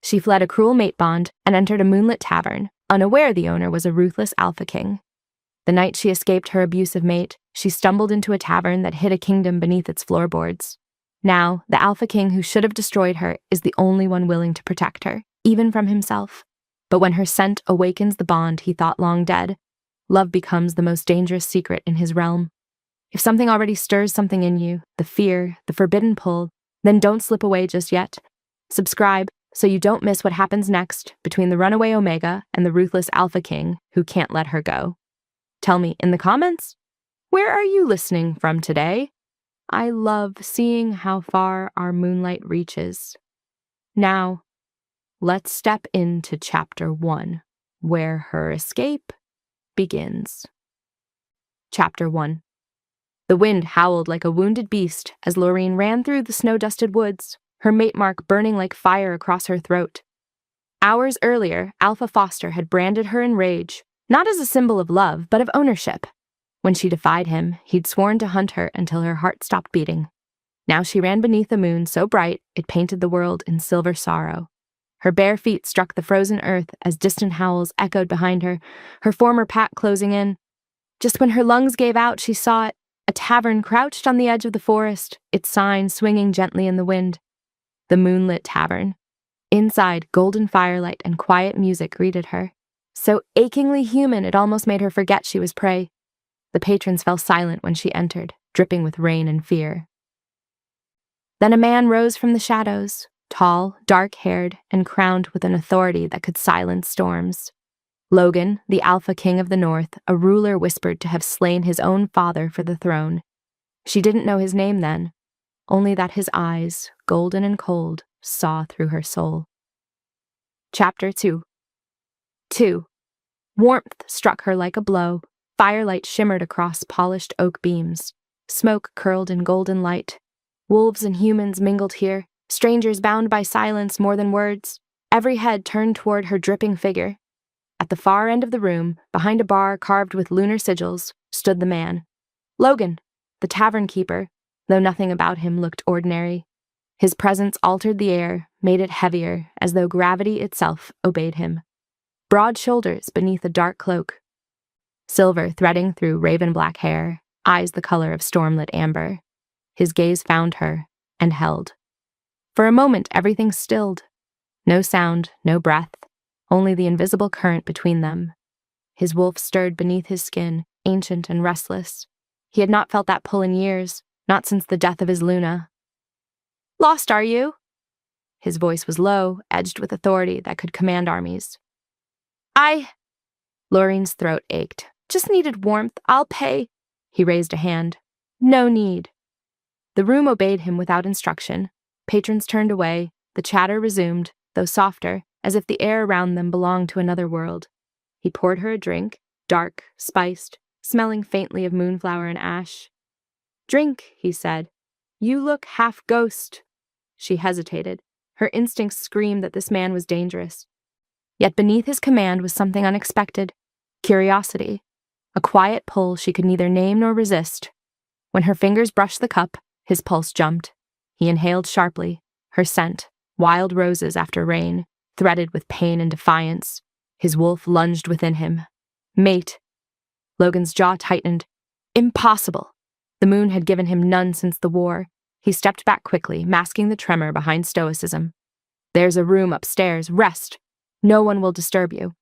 She fled a cruel mate bond and entered a Moonlit Tavern, unaware the owner was a ruthless alpha king. The night she escaped her abusive mate, she stumbled into a tavern that hid a kingdom beneath its floorboards. Now, the alpha king who should have destroyed her is the only one willing to protect her, even from himself. But when her scent awakens the bond he thought long dead, love becomes the most dangerous secret in his realm. If something already stirs something in you, the fear, the forbidden pull, then don't slip away just yet. Subscribe so you don't miss what happens next between the runaway Omega and the ruthless alpha king who can't let her go. Tell me in the comments, where are you listening from today? I love seeing how far our moonlight reaches. Now, let's step into Chapter 1, where her escape begins. Chapter 1. The wind howled like a wounded beast as Lorene ran through the snow-dusted woods, her mate mark burning like fire across her throat. Hours earlier, Alpha Foster had branded her in rage, not as a symbol of love, but of ownership. When she defied him, he'd sworn to hunt her until her heart stopped beating. Now she ran beneath a moon so bright it painted the world in silver sorrow. Her bare feet struck the frozen earth as distant howls echoed behind her, her former pack closing in. Just when her lungs gave out, she saw it, a tavern crouched on the edge of the forest, its sign swinging gently in the wind. The Moonlit Tavern. Inside, golden firelight and quiet music greeted her. So achingly human it almost made her forget she was prey. The patrons fell silent when she entered, dripping with rain and fear. Then a man rose from the shadows, tall, dark-haired, and crowned with an authority that could silence storms. Logan, the Alpha King of the North, a ruler whispered to have slain his own father for the throne. She didn't know his name then, only that his eyes, golden and cold, saw through her soul. Chapter 2. 2. Warmth struck her like a blow. Firelight shimmered across polished oak beams. Smoke curled in golden light. Wolves and humans mingled here, strangers bound by silence more than words. Every head turned toward her dripping figure. At the far end of the room, behind a bar carved with lunar sigils, stood the man. Logan, the tavern keeper, though nothing about him looked ordinary. His presence altered the air, made it heavier, as though gravity itself obeyed him. Broad shoulders beneath a dark cloak. Silver threading through raven-black hair, eyes the color of stormlit amber. His gaze found her, and held. For a moment everything stilled. No sound, no breath, only the invisible current between them. His wolf stirred beneath his skin, ancient and restless. He had not felt that pull in years, not since the death of his Luna. "Lost, are you?" His voice was low, edged with authority that could command armies. Lorene's throat ached. "Just needed warmth. I'll pay." He raised a hand. "No need." The room obeyed him without instruction. Patrons turned away. The chatter resumed, though softer, as if the air around them belonged to another world. He poured her a drink, dark, spiced, smelling faintly of moonflower and ash. "Drink," he said. "You look half ghost." She hesitated. Her instincts screamed that this man was dangerous. Yet beneath his command was something unexpected. Curiosity. A quiet pull she could neither name nor resist. When her fingers brushed the cup, his pulse jumped. He inhaled sharply, her scent, wild roses after rain, threaded with pain and defiance. His wolf lunged within him. "Mate." Logan's jaw tightened. Impossible. The moon had given him none since the war. He stepped back quickly, masking the tremor behind stoicism. "There's a room upstairs. Rest. No one will disturb you."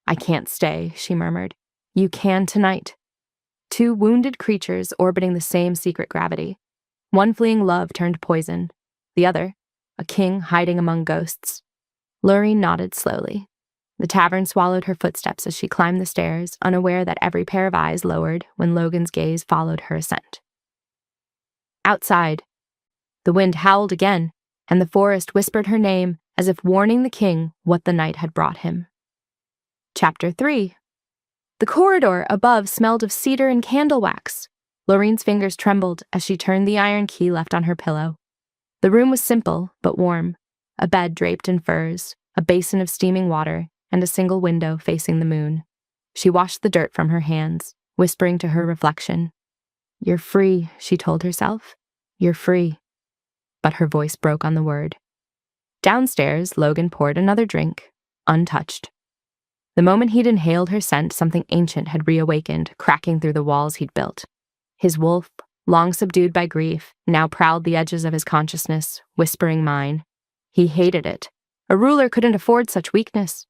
"I can't stay," she murmured. "You can tonight." Two wounded creatures orbiting the same secret gravity. One fleeing love turned poison. The other, a king hiding among ghosts. Lorene nodded slowly. The tavern swallowed her footsteps as she climbed the stairs, unaware that every pair of eyes lowered when Logan's gaze followed her ascent. Outside, the wind howled again, and the forest whispered her name as if warning the king what the night had brought him. Chapter 3. The corridor above smelled of cedar and candle wax. Lorene's fingers trembled as she turned the iron key left on her pillow. The room was simple, but warm. A bed draped in furs, a basin of steaming water, and a single window facing the moon. She washed the dirt from her hands, whispering to her reflection. "You're free," she told herself. "You're free." But her voice broke on the word. Downstairs, Logan poured another drink, untouched. The moment he'd inhaled her scent, something ancient had reawakened, cracking through the walls he'd built. His wolf, long subdued by grief, now prowled the edges of his consciousness, whispering mine. He hated it. A ruler couldn't afford such weakness.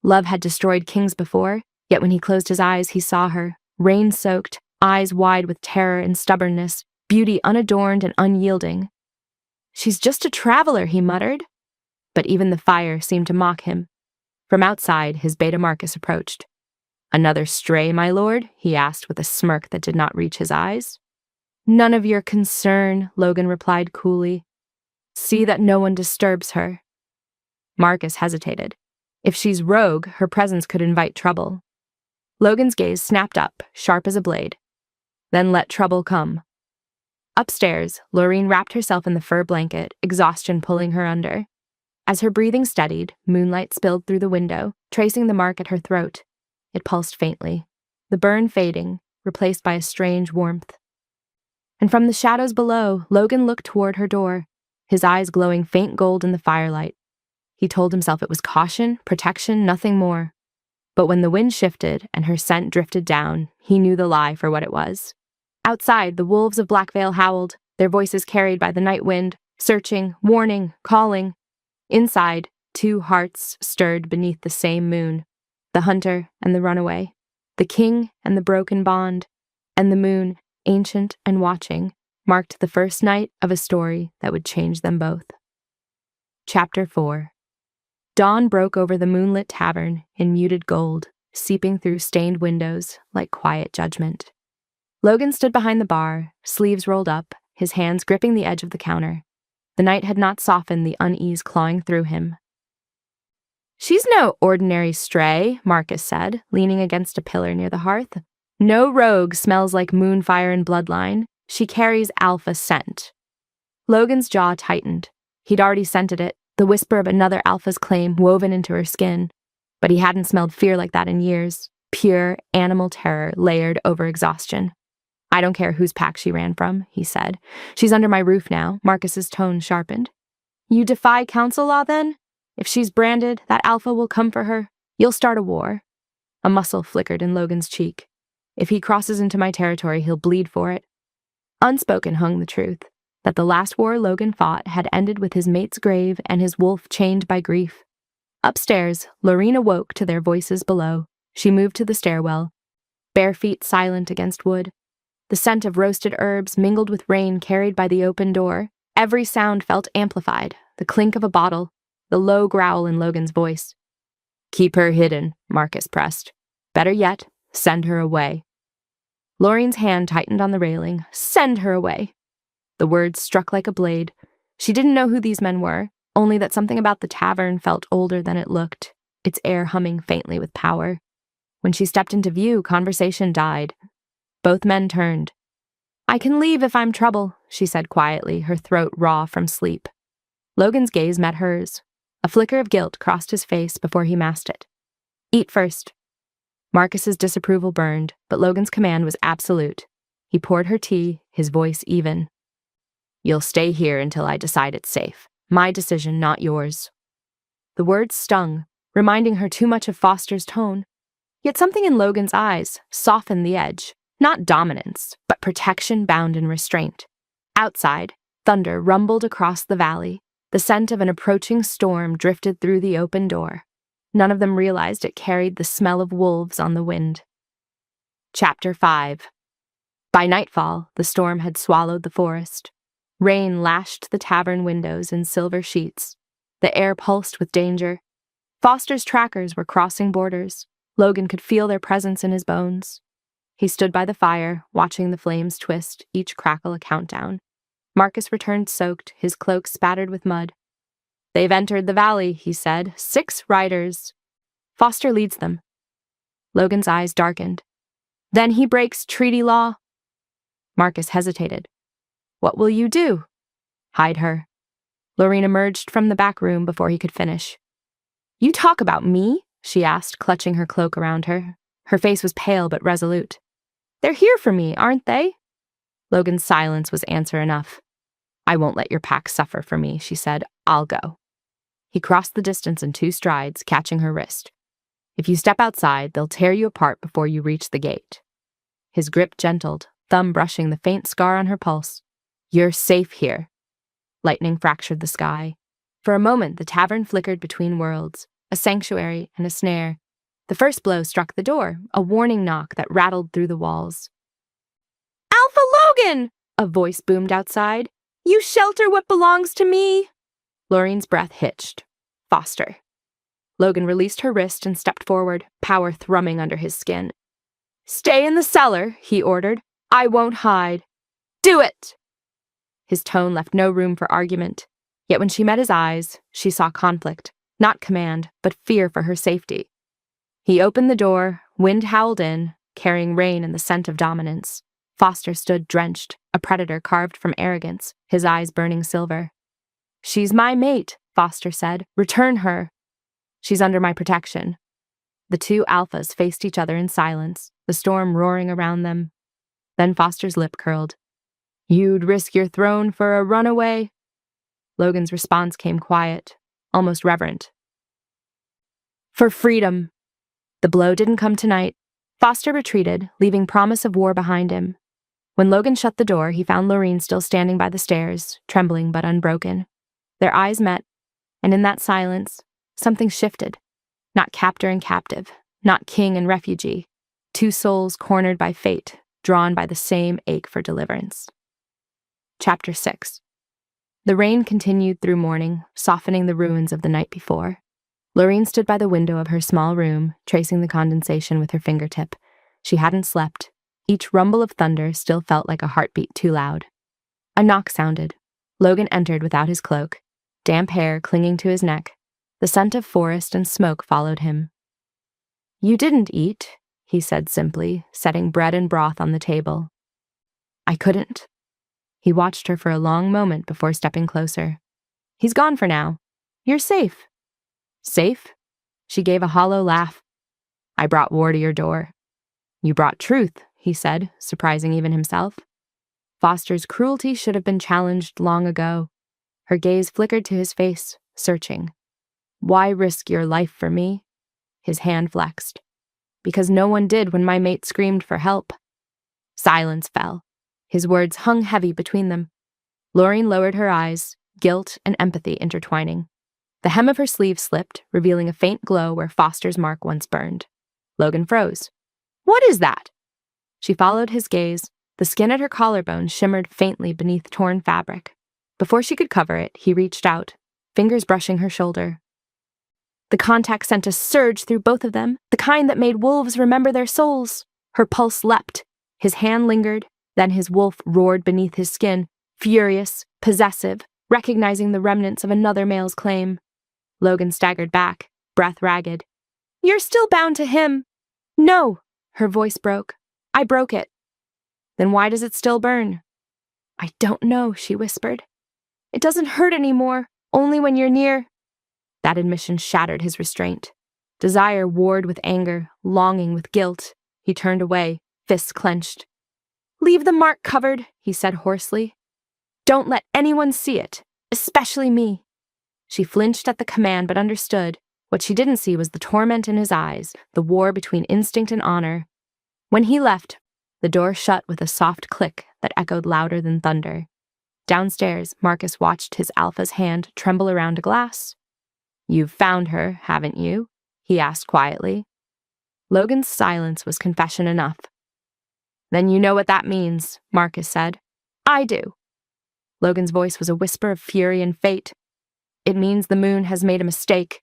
Love had destroyed kings before, yet when he closed his eyes, he saw her, rain-soaked, eyes wide with terror and stubbornness, beauty unadorned and unyielding. "She's just a traveler," he muttered. But even the fire seemed to mock him. From outside, his beta Marcus approached. "Another stray, my lord?" he asked with a smirk that did not reach his eyes. "None of your concern," Logan replied coolly. "See that no one disturbs her." Marcus hesitated. If she's rogue, her presence could invite trouble. Logan's gaze snapped up, sharp as a blade. "Then let trouble come." Upstairs, Lorene wrapped herself in the fur blanket, exhaustion pulling her under. As her breathing steadied, moonlight spilled through the window, tracing the mark at her throat. It pulsed faintly, the burn fading, replaced by a strange warmth. And from the shadows below, Logan looked toward her door, his eyes glowing faint gold in the firelight. He told himself it was caution, protection, nothing more. But when the wind shifted and her scent drifted down, he knew the lie for what it was. Outside, the wolves of Blackvale howled, their voices carried by the night wind, searching, warning, calling. Inside, two hearts stirred beneath the same moon, the hunter and the runaway, the king and the broken bond, and the moon, ancient and watching, marked the first night of a story that would change them both. Chapter 4. Dawn broke over the Moonlit Tavern in muted gold, seeping through stained windows like quiet judgment. Logan stood behind the bar, sleeves rolled up, his hands gripping the edge of the counter. The night had not softened the unease clawing through him. "She's no ordinary stray," Marcus said, leaning against a pillar near the hearth. "No rogue smells like moonfire and bloodline. She carries alpha scent." Logan's jaw tightened. He'd already scented it, the whisper of another alpha's claim woven into her skin. But he hadn't smelled fear like that in years. Pure, animal terror layered over exhaustion. "I don't care whose pack she ran from," he said. "She's under my roof now." Marcus's tone sharpened. "You defy council law, then? If she's branded, that alpha will come for her. You'll start a war." A muscle flickered in Logan's cheek. "If he crosses into my territory, he'll bleed for it." Unspoken hung the truth, that the last war Logan fought had ended with his mate's grave and his wolf chained by grief. Upstairs, Lorene awoke to their voices below. She moved to the stairwell, bare feet silent against wood. The scent of roasted herbs mingled with rain carried by the open door. Every sound felt amplified, the clink of a bottle, the low growl in Logan's voice. "Keep her hidden," Marcus pressed. "Better yet, send her away." Lorene's hand tightened on the railing. "Send her away." The words struck like a blade. She didn't know who these men were, only that something about the tavern felt older than it looked, its air humming faintly with power. When she stepped into view, conversation died. Both men turned. "I can leave if I'm trouble," she said quietly, her throat raw from sleep. Logan's gaze met hers. A flicker of guilt crossed his face before he masked it. "Eat first." Marcus's disapproval burned, but Logan's command was absolute. He poured her tea, his voice even. "You'll stay here until I decide it's safe. My decision, not yours." The words stung, reminding her too much of Foster's tone. Yet something in Logan's eyes softened the edge. Not dominance, but protection bound in restraint. Outside, thunder rumbled across the valley. The scent of an approaching storm drifted through the open door. None of them realized it carried the smell of wolves on the wind. Chapter 5. By nightfall, the storm had swallowed the forest. Rain lashed the tavern windows in silver sheets. The air pulsed with danger. Foster's trackers were crossing borders. Logan could feel their presence in his bones. He stood by the fire, watching the flames twist, each crackle a countdown. Marcus returned soaked, his cloak spattered with mud. "They've entered the valley," he said. 6 riders. Foster leads them." Logan's eyes darkened. "Then he breaks treaty law?" Marcus hesitated. "What will you do?" "Hide her." Lorene emerged from the back room before he could finish. "You talk about me?" she asked, clutching her cloak around her. Her face was pale but resolute. "They're here for me, aren't they?" Logan's silence was answer enough. I won't let your pack suffer for me, she said. I'll go. He crossed the distance in 2 strides, catching her wrist. If you step outside, they'll tear you apart before you reach the gate. His grip gentled, thumb brushing the faint scar on her pulse. You're safe here. Lightning fractured the sky. For a moment, the tavern flickered between worlds, a sanctuary and a snare. The first blow struck the door, a warning knock that rattled through the walls. Alpha Logan! A voice boomed outside. You shelter what belongs to me! Lorraine's breath hitched. Foster. Logan released her wrist and stepped forward, power thrumming under his skin. Stay in the cellar, he ordered. I won't hide. Do it! His tone left no room for argument. Yet when she met his eyes, she saw conflict, not command, but fear for her safety. He opened the door, wind howled in, carrying rain and the scent of dominance. Foster stood drenched, a predator carved from arrogance, his eyes burning silver. She's my mate, Foster said. Return her. She's under my protection. The 2 alphas faced each other in silence, the storm roaring around them. Then Foster's lip curled. You'd risk your throne for a runaway? Logan's response came quiet, almost reverent. For freedom. The blow didn't come tonight. Foster retreated, leaving promise of war behind him. When Logan shut the door, he found Lorraine still standing by the stairs, trembling but unbroken. Their eyes met, and in that silence, something shifted. Not captor and captive, not king and refugee. 2 souls cornered by fate, drawn by the same ache for deliverance. Chapter 6. The rain continued through morning, softening the ruins of the night before. Lorraine stood by the window of her small room, tracing the condensation with her fingertip. She hadn't slept. Each rumble of thunder still felt like a heartbeat too loud. A knock sounded. Logan entered without his cloak, damp hair clinging to his neck. The scent of forest and smoke followed him. You didn't eat, he said simply, setting bread and broth on the table. I couldn't. He watched her for a long moment before stepping closer. He's gone for now. You're safe. Safe? She gave a hollow laugh. I brought war to your door. You brought truth, he said, surprising even himself. Foster's cruelty should have been challenged long ago. Her gaze flickered to his face, searching. Why risk your life for me? His hand flexed. Because no one did when my mate screamed for help. Silence fell. His words hung heavy between them. Lorraine lowered her eyes, guilt and empathy intertwining. The hem of her sleeve slipped, revealing a faint glow where Foster's mark once burned. Logan froze. What is that? She followed his gaze. The skin at her collarbone shimmered faintly beneath torn fabric. Before she could cover it, he reached out, fingers brushing her shoulder. The contact sent a surge through both of them, the kind that made wolves remember their souls. Her pulse leapt. His hand lingered, then his wolf roared beneath his skin, furious, possessive, recognizing the remnants of another male's claim. Logan staggered back, breath ragged. You're still bound to him. No, her voice broke. I broke it. Then why does it still burn? I don't know, she whispered. It doesn't hurt anymore, only when you're near. That admission shattered his restraint. Desire warred with anger, longing with guilt. He turned away, fists clenched. Leave the mark covered, he said hoarsely. Don't let anyone see it, especially me. She flinched at the command but understood. What she didn't see was the torment in his eyes, the war between instinct and honor. When he left, the door shut with a soft click that echoed louder than thunder. Downstairs, Marcus watched his alpha's hand tremble around a glass. You've found her, haven't you? He asked quietly. Logan's silence was confession enough. Then you know what that means, Marcus said. I do. Logan's voice was a whisper of fury and fate. It means the moon has made a mistake.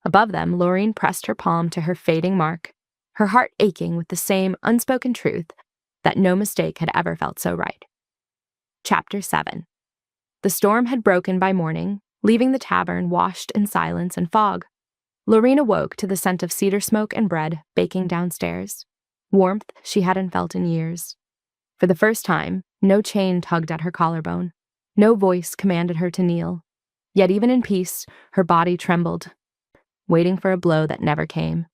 Above them, Lorraine pressed her palm to her fading mark, her heart aching with the same unspoken truth that no mistake had ever felt so right. Chapter 7. The storm had broken by morning, leaving the tavern washed in silence and fog. Lorraine awoke to the scent of cedar smoke and bread baking downstairs, warmth she hadn't felt in years. For the first time, no chain tugged at her collarbone. No voice commanded her to kneel. Yet even in peace, her body trembled, waiting for a blow that never came.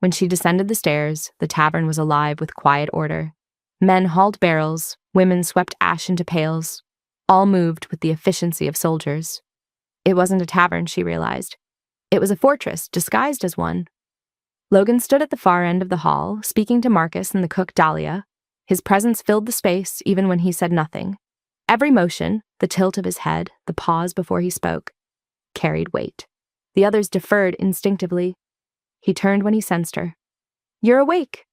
When she descended the stairs, the tavern was alive with quiet order. Men hauled barrels, women swept ash into pails. all moved with the efficiency of soldiers. It wasn't a tavern, she realized. It was a fortress disguised as one. Logan stood at the far end of the hall, speaking to Marcus and the cook Dahlia. His presence filled the space even when he said nothing. Every motion, the tilt of his head, the pause before he spoke, carried weight. The others deferred instinctively. He turned when he sensed her. "You're awake."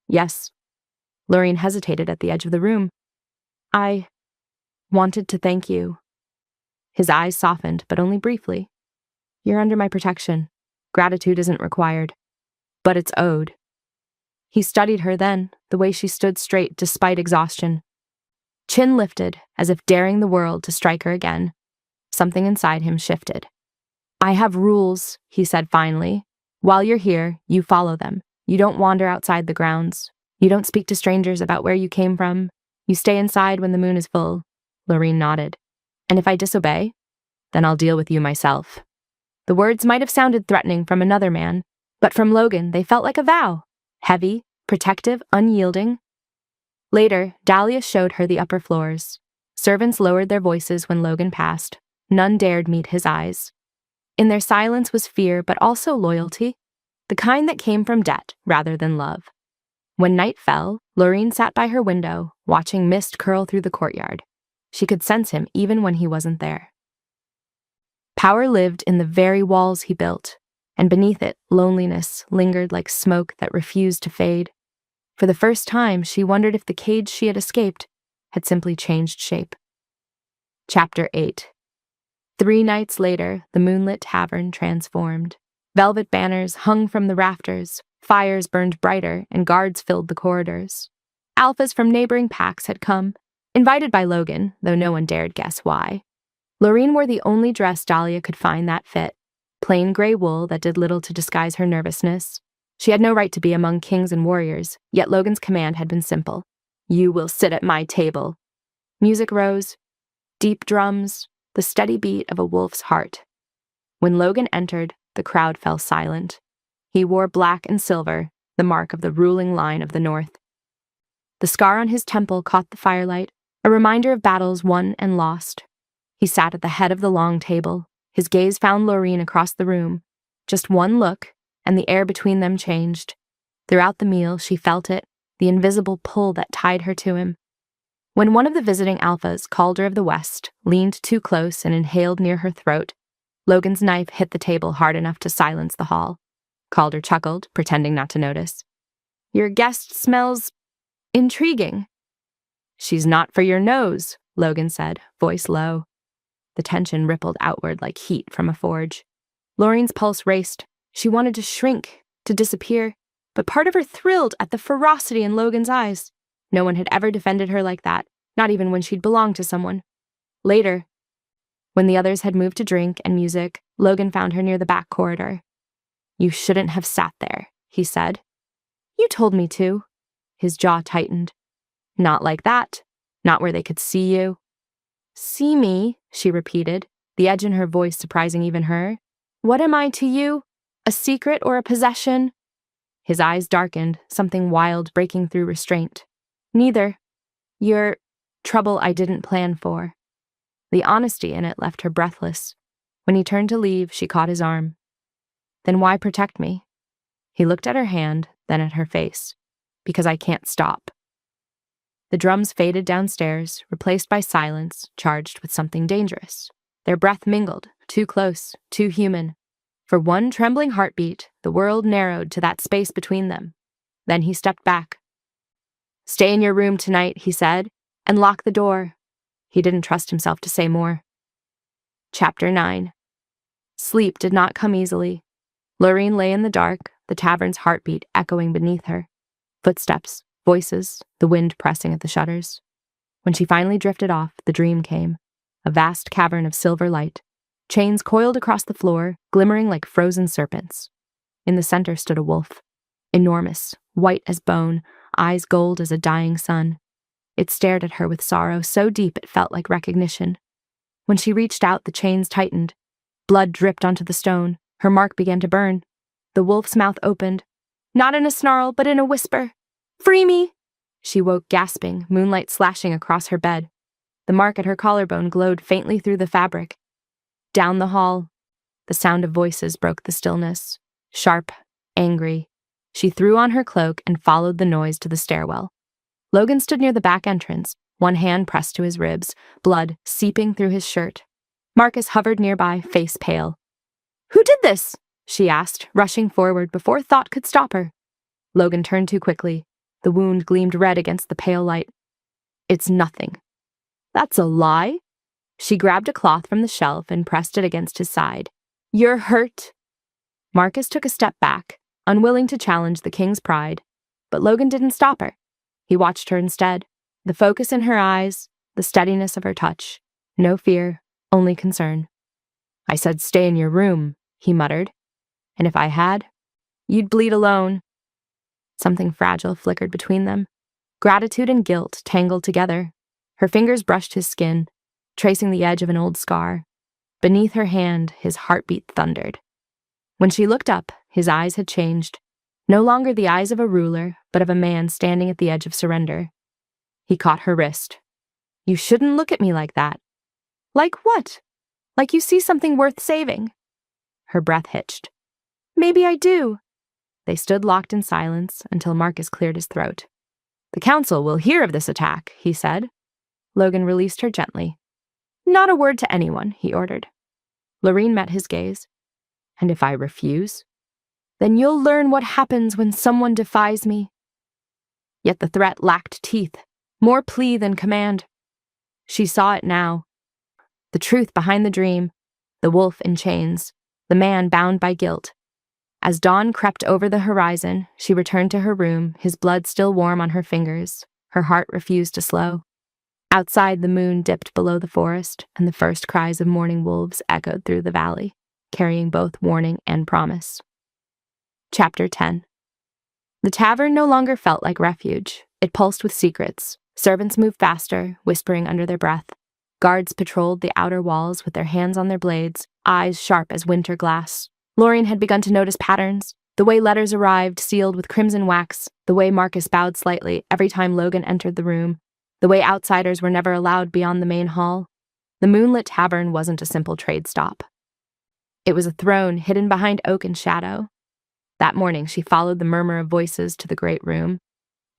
"Yes." Lorraine hesitated at the edge of the room. "I wanted to thank you." His eyes softened, but only briefly. "You're under my protection. Gratitude isn't required, but it's owed." He studied her then, the way she stood straight despite exhaustion. Chin lifted, as if daring the world to strike her again. Something inside him shifted. "I have rules," he said finally. "While you're here, you follow them. You don't wander outside the grounds. You don't speak to strangers about where you came from. You stay inside when the moon is full." Lorraine nodded. "And if I disobey, then I'll deal with you myself." The words might have sounded threatening from another man, but from Logan they felt like a vow. Heavy, protective, unyielding. Later, Dahlia showed her the upper floors. Servants lowered their voices when Logan passed. None dared meet his eyes. In their silence was fear, but also loyalty, the kind that came from debt rather than love. When night fell, Lorraine sat by her window, watching mist curl through the courtyard. She could sense him even when he wasn't there. Power lived in the very walls he built, and beneath it, loneliness lingered like smoke that refused to fade. For the first time, she wondered if the cage she had escaped had simply changed shape. Chapter 8. 3 nights later, the Moonlit Tavern transformed. Velvet banners hung from the rafters, fires burned brighter, and guards filled the corridors. Alphas from neighboring packs had come, invited by Logan, though no one dared guess why. Lorraine wore the only dress Dahlia could find that fit, plain gray wool that did little to disguise her nervousness. She had no right to be among kings and warriors, yet Logan's command had been simple. "You will sit at my table." Music rose, deep drums, the steady beat of a wolf's heart. When Logan entered, the crowd fell silent. He wore black and silver, the mark of the ruling line of the North. The scar on his temple caught the firelight, a reminder of battles won and lost. He sat at the head of the long table. His gaze found Lorraine across the room. Just one look, and the air between them changed. Throughout the meal, she felt it, the invisible pull that tied her to him. When one of the visiting alphas, Calder of the West, leaned too close and inhaled near her throat, Logan's knife hit the table hard enough to silence the hall. Calder chuckled, pretending not to notice. "Your guest smells intriguing." "She's not for your nose," Logan said, voice low. The tension rippled outward like heat from a forge. Lorraine's pulse raced. She wanted to shrink, to disappear, but part of her thrilled at the ferocity in Logan's eyes. No one had ever defended her like that, not even when she'd belonged to someone. Later, when the others had moved to drink and music, Logan found her near the back corridor. "You shouldn't have sat there," he said. "You told me to." His jaw tightened. "Not like that. Not where they could see you." "See me," she repeated, the edge in her voice surprising even her. "What am I to you? A secret or a possession?" His eyes darkened, something wild breaking through restraint. "Neither. You're trouble I didn't plan for." The honesty in it left her breathless. When he turned to leave, she caught his arm. "Then why protect me?" He looked at her hand, then at her face. "Because I can't stop." The drums faded downstairs, replaced by silence, charged with something dangerous. Their breath mingled, too close, too human. For one trembling heartbeat, the world narrowed to that space between them. Then he stepped back. "Stay in your room tonight," he said, "and lock the door." He didn't trust himself to say more. Chapter 9. Sleep did not come easily. Lorraine lay in the dark, the tavern's heartbeat echoing beneath her. Footsteps, voices, the wind pressing at the shutters. When she finally drifted off, the dream came. A vast cavern of silver light. Chains coiled across the floor, glimmering like frozen serpents. In the center stood a wolf. Enormous, white as bone, eyes gold as a dying sun. It stared at her with sorrow so deep it felt like recognition. When she reached out, the chains tightened. Blood dripped onto the stone. Her mark began to burn. The wolf's mouth opened. Not in a snarl, but in a whisper. "Free me!" She woke gasping, moonlight slashing across her bed. The mark at her collarbone glowed faintly through the fabric. Down the hall, the sound of voices broke the stillness. Sharp, angry. She threw on her cloak and followed the noise to the stairwell. Logan stood near the back entrance, one hand pressed to his ribs, blood seeping through his shirt. Marcus hovered nearby, face pale. "Who did this?" she asked, rushing forward before thought could stop her. Logan turned too quickly. The wound gleamed red against the pale light. "It's nothing." "That's a lie." She grabbed a cloth from the shelf and pressed it against his side. "You're hurt." Marcus took a step back, unwilling to challenge the king's pride, but Logan didn't stop her. He watched her instead, the focus in her eyes, the steadiness of her touch. No fear, only concern. "I said stay in your room," he muttered. "And if I had, you'd bleed alone." Something fragile flickered between them. Gratitude and guilt tangled together. Her fingers brushed his skin, tracing the edge of an old scar. Beneath her hand, his heartbeat thundered. When she looked up, his eyes had changed. No longer the eyes of a ruler, but of a man standing at the edge of surrender. He caught her wrist. "You shouldn't look at me like that." "Like what?" "Like you see something worth saving." Her breath hitched. "Maybe I do." They stood locked in silence until Marcus cleared his throat. "The council will hear of this attack," he said. Logan released her gently. "Not a word to anyone," he ordered. Lorene met his gaze. "And if I refuse?" "Then you'll learn what happens when someone defies me." Yet the threat lacked teeth, more plea than command. She saw it now. The truth behind the dream, the wolf in chains, the man bound by guilt. As dawn crept over the horizon, she returned to her room, his blood still warm on her fingers. Her heart refused to slow. Outside, the moon dipped below the forest, and the first cries of mourning wolves echoed through the valley, carrying both warning and promise. Chapter 10. The tavern no longer felt like refuge. It pulsed with secrets. Servants moved faster, whispering under their breath. Guards patrolled the outer walls with their hands on their blades, eyes sharp as winter glass. Lorene had begun to notice patterns. The way letters arrived, sealed with crimson wax, the way Marcus bowed slightly every time Logan entered the room, the way outsiders were never allowed beyond the main hall. The Moonlit Tavern wasn't a simple trade stop. It was a throne hidden behind oak and shadow. That morning, she followed the murmur of voices to the great room.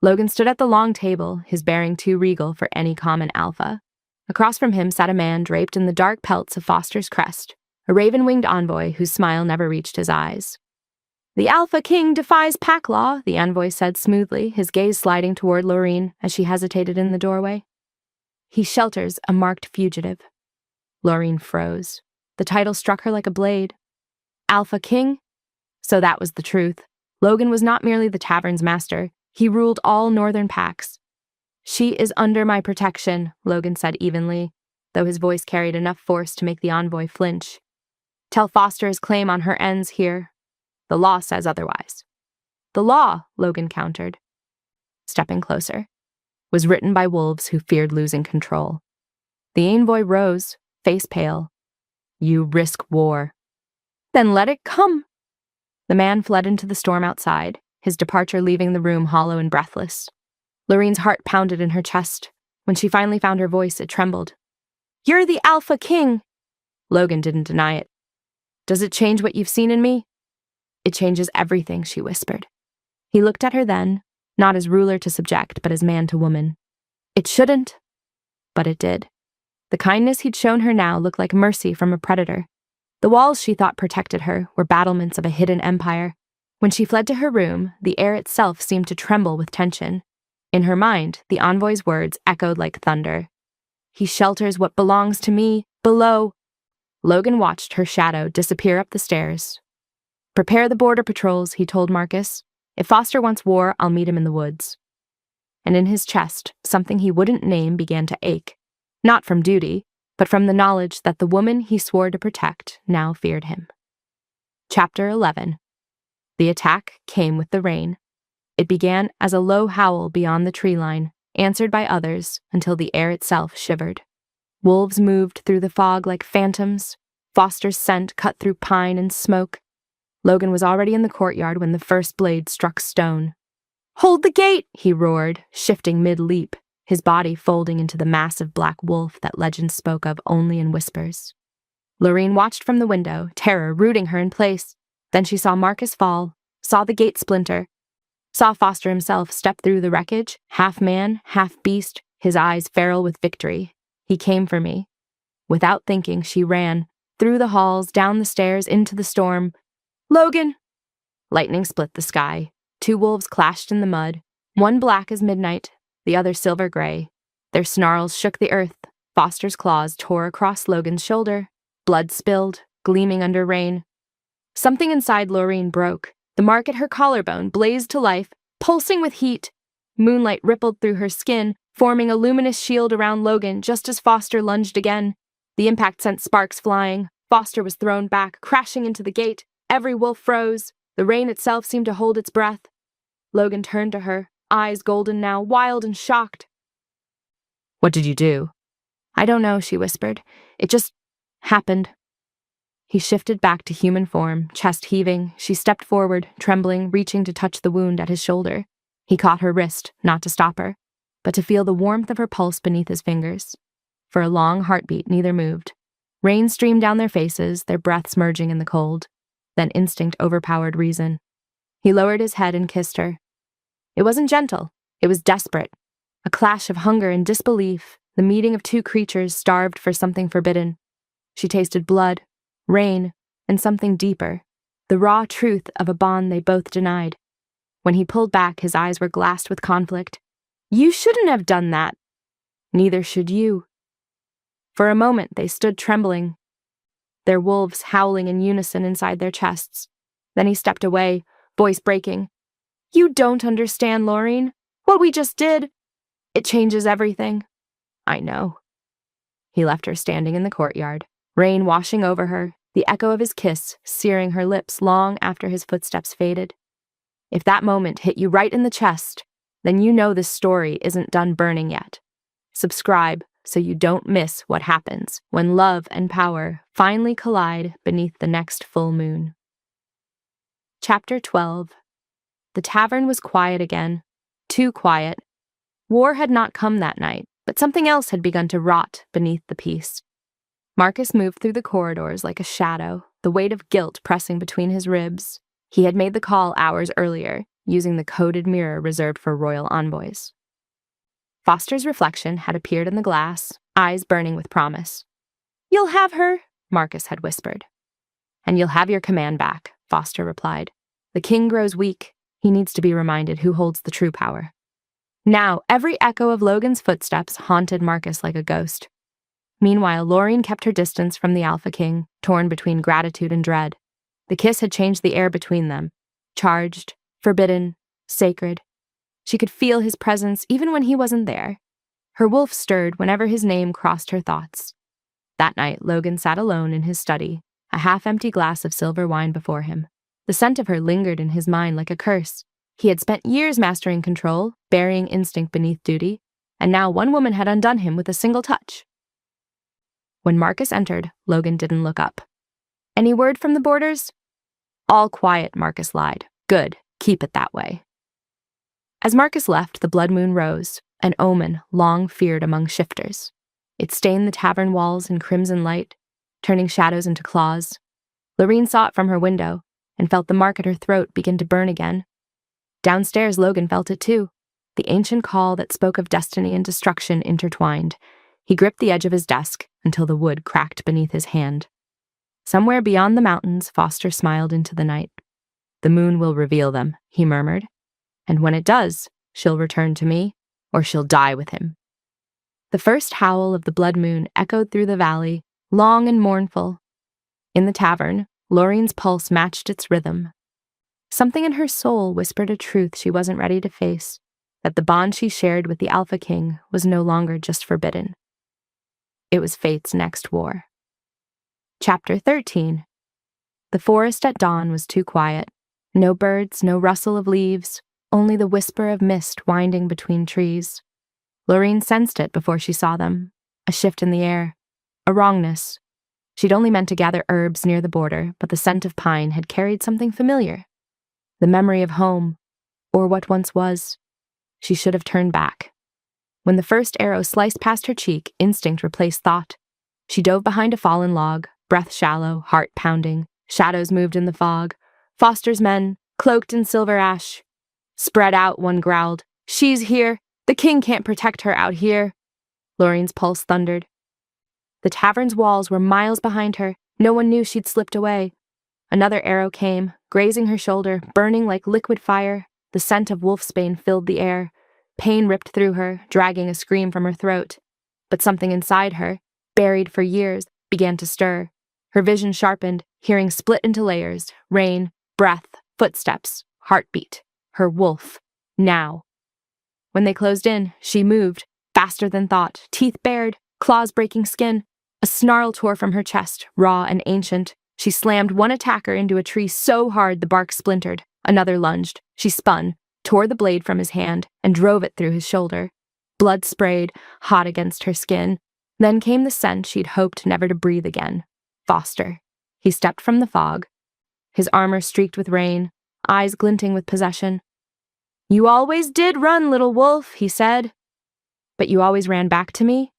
Logan stood at the long table, his bearing too regal for any common alpha. Across from him sat a man draped in the dark pelts of Foster's crest, a raven-winged envoy whose smile never reached his eyes. "The Alpha King defies pack law," the envoy said smoothly, his gaze sliding toward Lorene as she hesitated in the doorway. "He shelters a marked fugitive." Lorene froze. The title struck her like a blade. Alpha King? So that was the truth. Logan was not merely the tavern's master. He ruled all northern packs. "She is under my protection," Logan said evenly, though his voice carried enough force to make the envoy flinch. "Tell Foster his claim on her ends here. The law says otherwise." "The law," Logan countered. Stepping closer. Was written by wolves who feared losing control. The envoy rose, face pale. "You risk war." "Then let it come." The man fled into the storm outside, his departure leaving the room hollow and breathless. Lorene's heart pounded in her chest. When she finally found her voice, it trembled. "You're the Alpha King." Logan didn't deny it. "Does it change what you've seen in me?" "It changes everything," she whispered. He looked at her then, not as ruler to subject, but as man to woman. It shouldn't, but it did. The kindness he'd shown her now looked like mercy from a predator. The walls she thought protected her were battlements of a hidden empire. When she fled to her room, the air itself seemed to tremble with tension. In her mind, the envoy's words echoed like thunder. "He shelters what belongs to me, below." Logan watched her shadow disappear up the stairs. "Prepare the border patrols," he told Marcus. "If Foster wants war, I'll meet him in the woods." And in his chest, something he wouldn't name began to ache. Not from duty, but from the knowledge that the woman he swore to protect now feared him. Chapter 11. The attack came with the rain. It began as a low howl beyond the tree line, answered by others until the air itself shivered. Wolves moved through the fog like phantoms. Foster's scent cut through pine and smoke. Logan was already in the courtyard when the first blade struck stone. "Hold the gate!" he roared, shifting mid-leap. his body folding into the massive black wolf that legend spoke of only in whispers. Lorene watched from the window, terror rooting her in place. Then she saw Marcus fall, saw the gate splinter, saw Foster himself step through the wreckage, half man, half beast, his eyes feral with victory. He came for me. Without thinking, she ran, through the halls, down the stairs, into the storm. "Logan!" Lightning split the sky. Two wolves clashed in the mud, one black as midnight, the other silver gray. Their snarls shook the earth. Foster's claws tore across Logan's shoulder. Blood spilled, gleaming under rain. Something inside Lorene broke. The mark at her collarbone blazed to life, pulsing with heat. Moonlight rippled through her skin, forming a luminous shield around Logan just as Foster lunged again. The impact sent sparks flying. Foster was thrown back, crashing into the gate. Every wolf froze. The rain itself seemed to hold its breath. Logan turned to her, eyes golden now, wild and shocked. "What did you do?" "I don't know," she whispered. "It just happened." He shifted back to human form, chest heaving. She stepped forward, trembling, reaching to touch the wound at his shoulder. He caught her wrist, not to stop her, but to feel the warmth of her pulse beneath his fingers. For a long heartbeat, neither moved. Rain streamed down their faces, their breaths merging in the cold. Then instinct overpowered reason. He lowered his head and kissed her. It wasn't gentle. It was desperate. A clash of hunger and disbelief, the meeting of two creatures starved for something forbidden. She tasted blood, rain, and something deeper, the raw truth of a bond they both denied. When he pulled back, his eyes were glassed with conflict. "You shouldn't have done that." "Neither should you." For a moment, they stood trembling, their wolves howling in unison inside their chests. Then he stepped away, voice breaking. "You don't understand, Lorene. What we just did, it changes everything." "I know." He left her standing in the courtyard, rain washing over her, the echo of his kiss searing her lips long after his footsteps faded. If that moment hit you right in the chest, then you know this story isn't done burning yet. Subscribe so you don't miss what happens when love and power finally collide beneath the next full moon. Chapter 12. The tavern was quiet again. Too quiet. War had not come that night, but something else had begun to rot beneath the peace. Marcus moved through the corridors like a shadow, the weight of guilt pressing between his ribs. He had made the call hours earlier, using the coded mirror reserved for royal envoys. Foster's reflection had appeared in the glass, eyes burning with promise. "You'll have her," Marcus had whispered. "And you'll have your command back," Foster replied. "The king grows weak. He needs to be reminded who holds the true power." Now, every echo of Logan's footsteps haunted Marcus like a ghost. Meanwhile, Lorene kept her distance from the Alpha King, torn between gratitude and dread. The kiss had changed the air between them. Charged, forbidden, sacred. She could feel his presence even when he wasn't there. Her wolf stirred whenever his name crossed her thoughts. That night, Logan sat alone in his study, a half-empty glass of silver wine before him. The scent of her lingered in his mind like a curse. He had spent years mastering control, burying instinct beneath duty, and now one woman had undone him with a single touch. When Marcus entered, Logan didn't look up. "Any word from the borders?" "All quiet," Marcus lied. "Good. Keep it that way." As Marcus left, the blood moon rose, an omen long feared among shifters. It stained the tavern walls in crimson light, turning shadows into claws. Lorene saw it from her window and felt the mark at her throat begin to burn again. Downstairs, Logan felt it too, the ancient call that spoke of destiny and destruction intertwined. He gripped the edge of his desk until the wood cracked beneath his hand. Somewhere beyond the mountains, Foster smiled into the night. "The moon will reveal them," he murmured. "And when it does, she'll return to me, or she'll die with him." The first howl of the blood moon echoed through the valley, long and mournful. In the tavern, Lorene's pulse matched its rhythm. Something in her soul whispered a truth she wasn't ready to face, that the bond she shared with the Alpha King was no longer just forbidden. It was fate's next war. Chapter 13. The forest at dawn was too quiet. No birds, no rustle of leaves, only the whisper of mist winding between trees. Lorene sensed it before she saw them, a shift in the air, a wrongness. She'd only meant to gather herbs near the border, but the scent of pine had carried something familiar. The memory of home, or what once was. She should have turned back. When the first arrow sliced past her cheek, instinct replaced thought. She dove behind a fallen log, breath shallow, heart pounding. Shadows moved in the fog. Foster's men, cloaked in silver ash. Spread out, one growled. She's here. The king can't protect her out here. Lorraine's pulse thundered. The tavern's walls were miles behind her. No one knew she'd slipped away. Another arrow came, grazing her shoulder, burning like liquid fire. The scent of wolfsbane filled the air. Pain ripped through her, dragging a scream from her throat. But something inside her, buried for years, began to stir. Her vision sharpened, hearing split into layers, rain, breath, footsteps, heartbeat. Her wolf. Now. When they closed in, she moved, faster than thought, teeth bared, claws breaking skin. A snarl tore from her chest, raw and ancient. She slammed one attacker into a tree so hard the bark splintered. Another lunged. She spun, tore the blade from his hand, and drove it through his shoulder. Blood sprayed, hot against her skin. Then came the scent she'd hoped never to breathe again. Foster. He stepped from the fog, his armor streaked with rain, eyes glinting with possession. "You always did run, little wolf," he said. "But you always ran back to me?"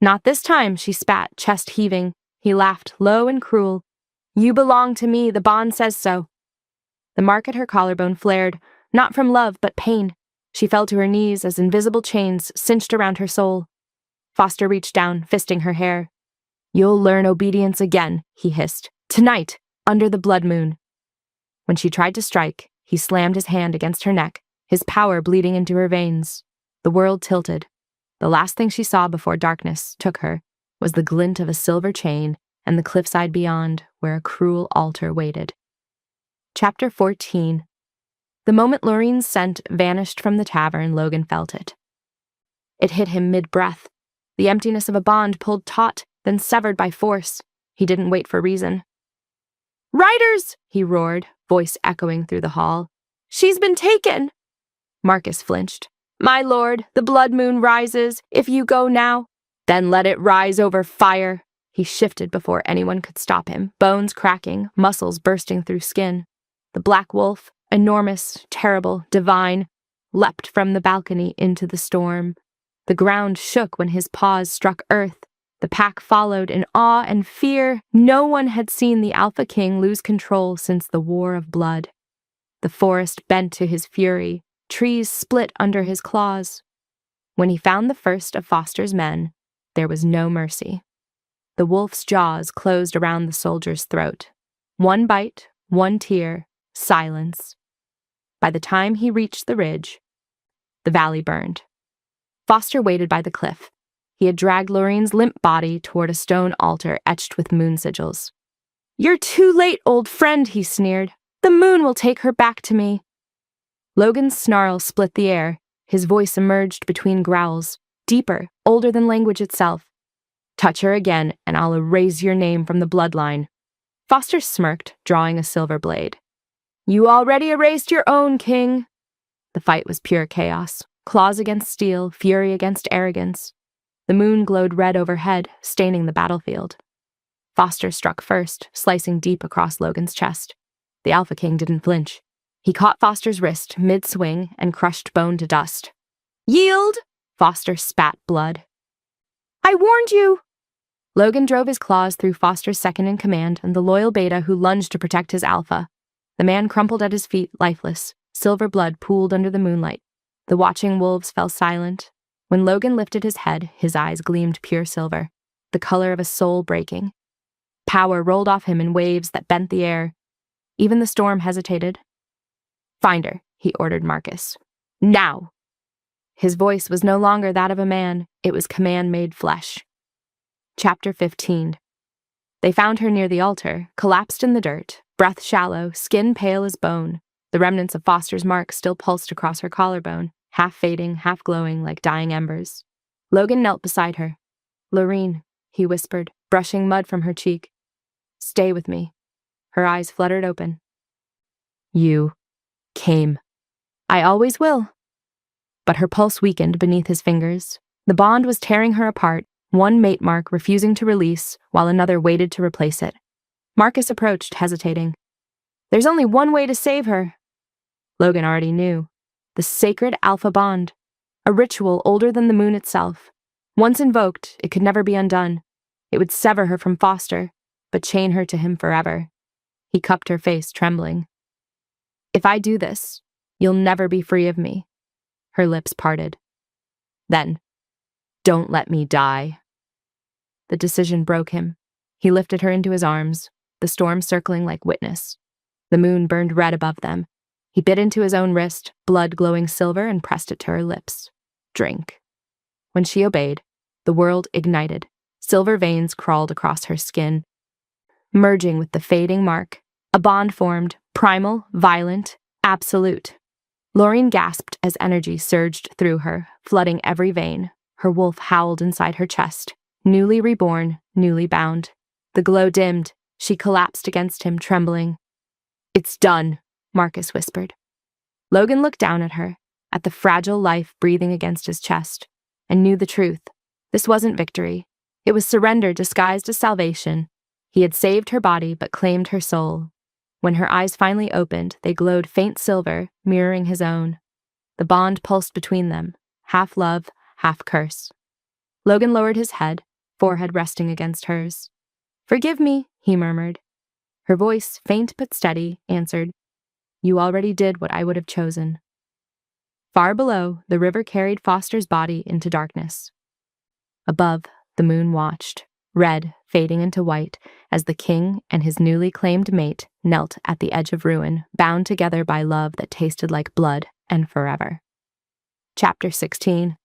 "Not this time," she spat, chest heaving. He laughed, low and cruel. "You belong to me, the bond says so." The mark at her collarbone flared, not from love, but pain. She fell to her knees as invisible chains cinched around her soul. Foster reached down, fisting her hair. "You'll learn obedience again," he hissed. "Tonight, under the blood moon." When she tried to strike, he slammed his hand against her neck, his power bleeding into her veins. The world tilted. The last thing she saw before darkness took her was the glint of a silver chain and the cliffside beyond, where a cruel altar waited. Chapter 14. The moment Lorraine's scent vanished from the tavern, Logan felt it. It hit him mid-breath. The emptiness of a bond pulled taut, then severed by force. He didn't wait for reason. "Riders!" he roared, voice echoing through the hall. "She's been taken!" Marcus flinched. "My lord, the blood moon rises. If you go now, then let it rise over fire." He shifted before anyone could stop him, bones cracking, muscles bursting through skin. The black wolf, enormous, terrible, divine, leapt from the balcony into the storm. The ground shook when his paws struck earth. The pack followed in awe and fear. No one had seen the Alpha King lose control since the War of Blood. The forest bent to his fury. Trees split under his claws. When he found the first of Foster's men, there was no mercy. The wolf's jaws closed around the soldier's throat. One bite, one tear, silence. By the time he reached the ridge, the valley burned. Foster waited by the cliff. He had dragged Lorraine's limp body toward a stone altar etched with moon sigils. "You're too late, old friend," he sneered. "The moon will take her back to me." Logan's snarl split the air. His voice emerged between growls, deeper, older than language itself. "Touch her again, and I'll erase your name from the bloodline." Foster smirked, drawing a silver blade. "You already erased your own, king." The fight was pure chaos. Claws against steel, fury against arrogance. The moon glowed red overhead, staining the battlefield. Foster struck first, slicing deep across Logan's chest. The Alpha King didn't flinch. He caught Foster's wrist mid-swing and crushed bone to dust. "Yield!" Foster spat blood. "I warned you!" Logan drove his claws through Foster's second-in-command and the loyal beta who lunged to protect his alpha. The man crumpled at his feet, lifeless. Silver blood pooled under the moonlight. The watching wolves fell silent. When Logan lifted his head, his eyes gleamed pure silver, the color of a soul breaking. Power rolled off him in waves that bent the air. Even the storm hesitated. "Find her," he ordered Marcus. "Now!" His voice was no longer that of a man. It was command made flesh. Chapter 15. They found her near the altar, collapsed in the dirt, breath shallow, skin pale as bone. The remnants of Foster's mark still pulsed across her collarbone, half fading, half glowing like dying embers. Logan knelt beside her. "Lorraine," he whispered, brushing mud from her cheek. "Stay with me." Her eyes fluttered open. "You came." "I always will." But her pulse weakened beneath his fingers. The bond was tearing her apart, one mate mark refusing to release, while another waited to replace it. Marcus approached, hesitating. "There's only one way to save her." Logan already knew. The sacred Alpha bond. a ritual older than the moon itself. Once invoked, it could never be undone. It would sever her from Foster, but chain her to him forever. He cupped her face, trembling. If I do this, you'll never be free of me. Her lips parted. Then, don't let me die. The decision broke him. He lifted her into his arms, the storm circling like witness. The moon burned red above them. He bit into his own wrist, blood glowing silver, and pressed it to her lips. Drink. When she obeyed, the world ignited. Silver veins crawled across her skin. Merging with the fading mark, a bond formed, primal, violent, absolute. Loreen gasped as energy surged through her, flooding every vein. Her wolf howled inside her chest. Newly reborn, newly bound. The glow dimmed. She collapsed against him, trembling. It's done, Marcus whispered. Logan looked down at her, at the fragile life breathing against his chest, and knew the truth. This wasn't victory. It was surrender disguised as salvation. He had saved her body but claimed her soul. When her eyes finally opened, they glowed faint silver, mirroring his own. The bond pulsed between them, half love, half curse. Logan lowered his head, forehead resting against hers. Forgive me, he murmured. Her voice, faint but steady, answered, You already did what I would have chosen. Far below, the river carried Foster's body into darkness. Above, the moon watched, red fading into white, as the king and his newly claimed mate knelt at the edge of ruin, bound together by love that tasted like blood and forever. Chapter 16.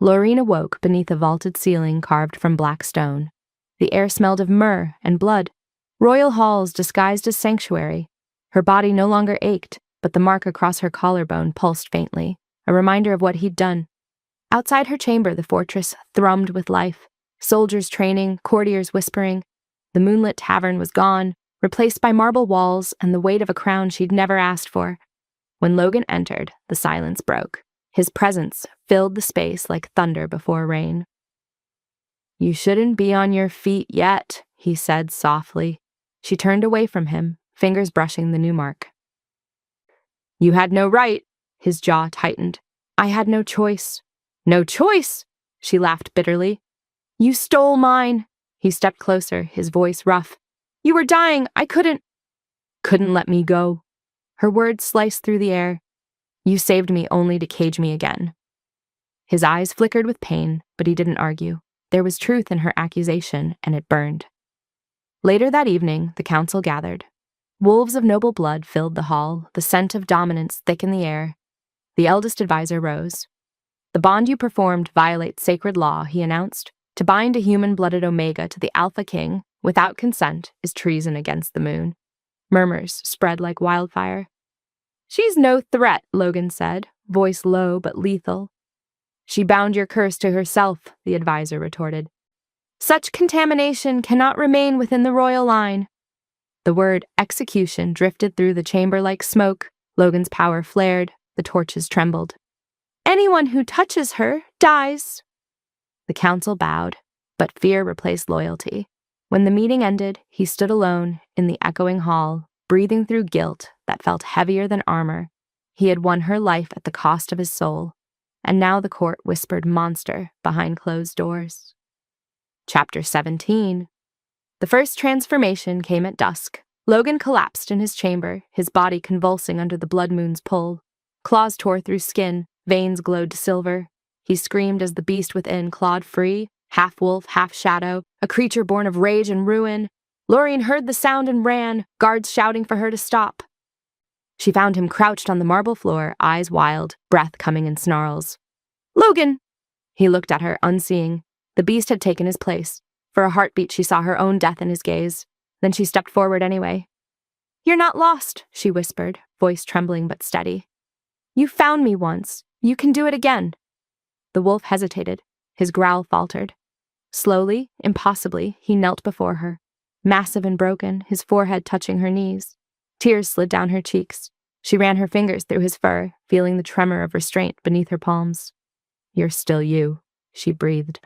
Loreen awoke beneath a vaulted ceiling carved from black stone. The air smelled of myrrh and blood, royal halls disguised as sanctuary. Her body no longer ached, but the mark across her collarbone pulsed faintly, a reminder of what he'd done. Outside her chamber, the fortress thrummed with life. Soldiers training, courtiers whispering. The Moonlit Tavern was gone, replaced by marble walls and the weight of a crown she'd never asked for. When Logan entered, the silence broke. His presence filled the space like thunder before rain. You shouldn't be on your feet yet, he said softly. She turned away from him, fingers brushing the new mark. You had no right, his jaw tightened. I had no choice. No choice? She laughed bitterly. You stole mine. He stepped closer, his voice rough. You were dying. I couldn't let me go. Her words sliced through the air. You saved me only to cage me again. His eyes flickered with pain, but he didn't argue. There was truth in her accusation, and it burned. Later that evening, the council gathered. Wolves of noble blood filled the hall, the scent of dominance thick in the air. The eldest advisor rose. The bond you performed violates sacred law, he announced. To bind a human-blooded Omega to the Alpha King, without consent, is treason against the moon. Murmurs spread like wildfire. She's no threat, Logan said, voice low but lethal. She bound your curse to herself, the advisor retorted. Such contamination cannot remain within the royal line. The word execution drifted through the chamber like smoke. Logan's power flared, the torches trembled. Anyone who touches her dies. The council bowed, but fear replaced loyalty. When the meeting ended, he stood alone in the echoing hall, breathing through guilt that felt heavier than armor. He had won her life at the cost of his soul, and now the court whispered monster behind closed doors. Chapter 17. The first transformation came at dusk. Logan collapsed in his chamber, his body convulsing under the blood moon's pull. Claws tore through skin, veins glowed silver. He screamed as the beast within clawed free, half wolf, half shadow, a creature born of rage and ruin. Loreen heard the sound and ran, guards shouting for her to stop. She found him crouched on the marble floor, eyes wild, breath coming in snarls. Logan! He looked at her, unseeing. The beast had taken his place. For a heartbeat, she saw her own death in his gaze. Then she stepped forward anyway. You're not lost, she whispered, voice trembling but steady. You found me once. You can do it again. The wolf hesitated. His growl faltered. Slowly, impossibly, he knelt before her, massive and broken, his forehead touching her knees. Tears slid down her cheeks. She ran her fingers through his fur, feeling the tremor of restraint beneath her palms. You're still you, she breathed.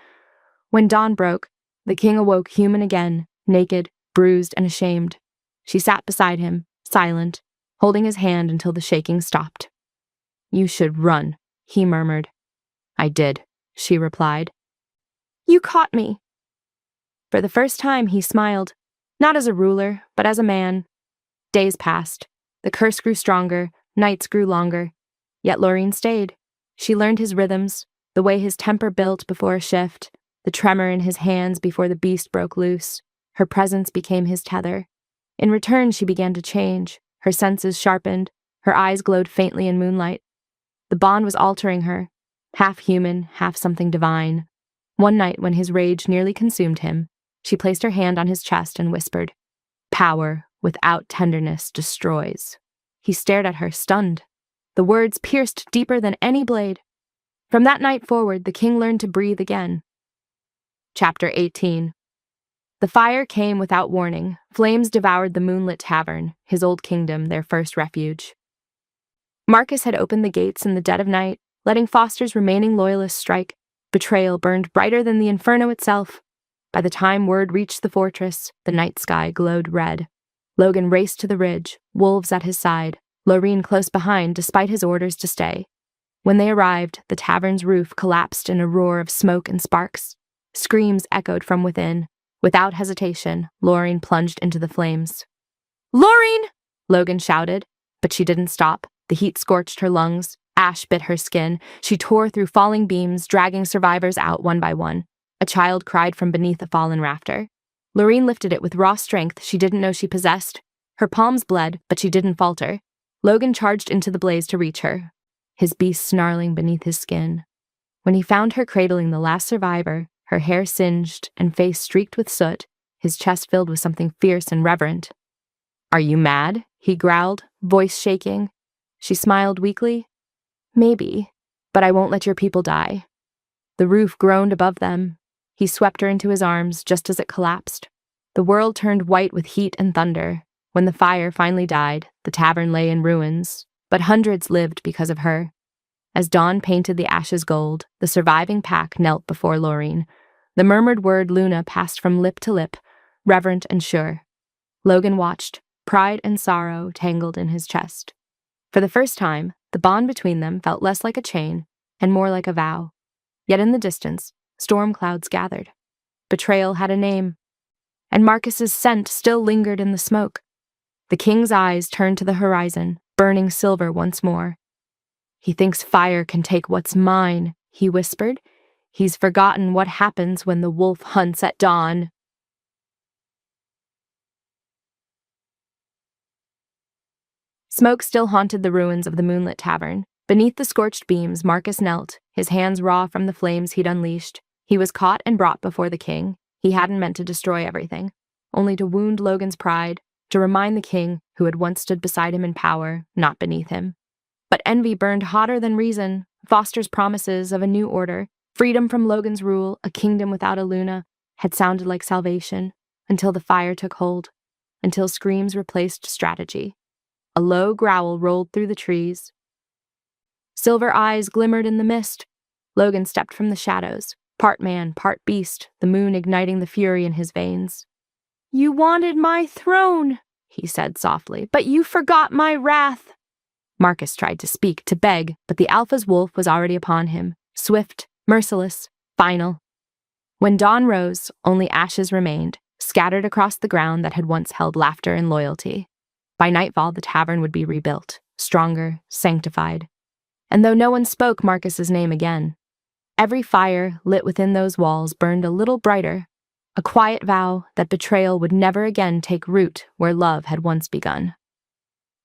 When dawn broke, the king awoke human again, naked, bruised, and ashamed. She sat beside him, silent, holding his hand until the shaking stopped. You should run, he murmured. I did, she replied. You caught me. For the first time, he smiled, not as a ruler, but as a man. Days passed. The curse grew stronger, nights grew longer. Yet Loreen stayed. She learned his rhythms, the way his temper built before a shift, the tremor in his hands before the beast broke loose. Her presence became his tether. In return, she began to change. Her senses sharpened. Her eyes glowed faintly in moonlight. The bond was altering her, half human, half something divine. One night, when his rage nearly consumed him, she placed her hand on his chest and whispered, "Power without tenderness destroys." He stared at her, stunned. The words pierced deeper than any blade. From that night forward, the king learned to breathe again. Chapter 18. The fire came without warning. Flames devoured the Moonlit Tavern, his old kingdom, their first refuge. Marcus had opened the gates in the dead of night, letting Foster's remaining loyalists strike. Betrayal burned brighter than the inferno itself. By the time word reached the fortress, the night sky glowed red. Logan raced to the ridge, wolves at his side, Loreen close behind despite his orders to stay. When they arrived, the tavern's roof collapsed in a roar of smoke and sparks. Screams echoed from within. Without hesitation, Loreen plunged into the flames. "Loreen!" Logan shouted, but she didn't stop. The heat scorched her lungs. Ash bit her skin. She tore through falling beams, dragging survivors out one by one. A child cried from beneath a fallen rafter. Loreen lifted it with raw strength she didn't know she possessed. Her palms bled, but she didn't falter. Logan charged into the blaze to reach her, his beast snarling beneath his skin. When he found her cradling the last survivor, her hair singed and face streaked with soot, his chest filled with something fierce and reverent. "Are you mad?" he growled, voice shaking. She smiled weakly. "Maybe, but I won't let your people die." The roof groaned above them. He swept her into his arms just as it collapsed. The world turned white with heat and thunder. When the fire finally died, the tavern lay in ruins, but hundreds lived because of her. As dawn painted the ashes gold, the surviving pack knelt before Loreen. The murmured word Luna passed from lip to lip, reverent and sure. Logan watched, pride and sorrow tangled in his chest. For the first time, the bond between them felt less like a chain and more like a vow. Yet in the distance, storm clouds gathered. Betrayal had a name, and Marcus's scent still lingered in the smoke. The king's eyes turned to the horizon, burning silver once more. "He thinks fire can take what's mine," he whispered. "He's forgotten what happens when the wolf hunts at dawn." Smoke still haunted the ruins of the Moonlit Tavern. Beneath the scorched beams, Marcus knelt, his hands raw from the flames he'd unleashed. He was caught and brought before the king. He hadn't meant to destroy everything, only to wound Logan's pride, to remind the king, who had once stood beside him in power, not beneath him. But envy burned hotter than reason. Foster's promises of a new order, freedom from Logan's rule, a kingdom without a Luna, had sounded like salvation, until the fire took hold, until screams replaced strategy. A low growl rolled through the trees. Silver eyes glimmered in the mist. Logan stepped from the shadows, part man, part beast, the moon igniting the fury in his veins. "You wanted my throne," he said softly, "but you forgot my wrath." Marcus tried to speak, to beg, but the Alpha's wolf was already upon him, swift, merciless, final. When dawn rose, only ashes remained, scattered across the ground that had once held laughter and loyalty. By nightfall, the tavern would be rebuilt, stronger, sanctified. And though no one spoke Marcus's name again, every fire lit within those walls burned a little brighter, a quiet vow that betrayal would never again take root where love had once begun.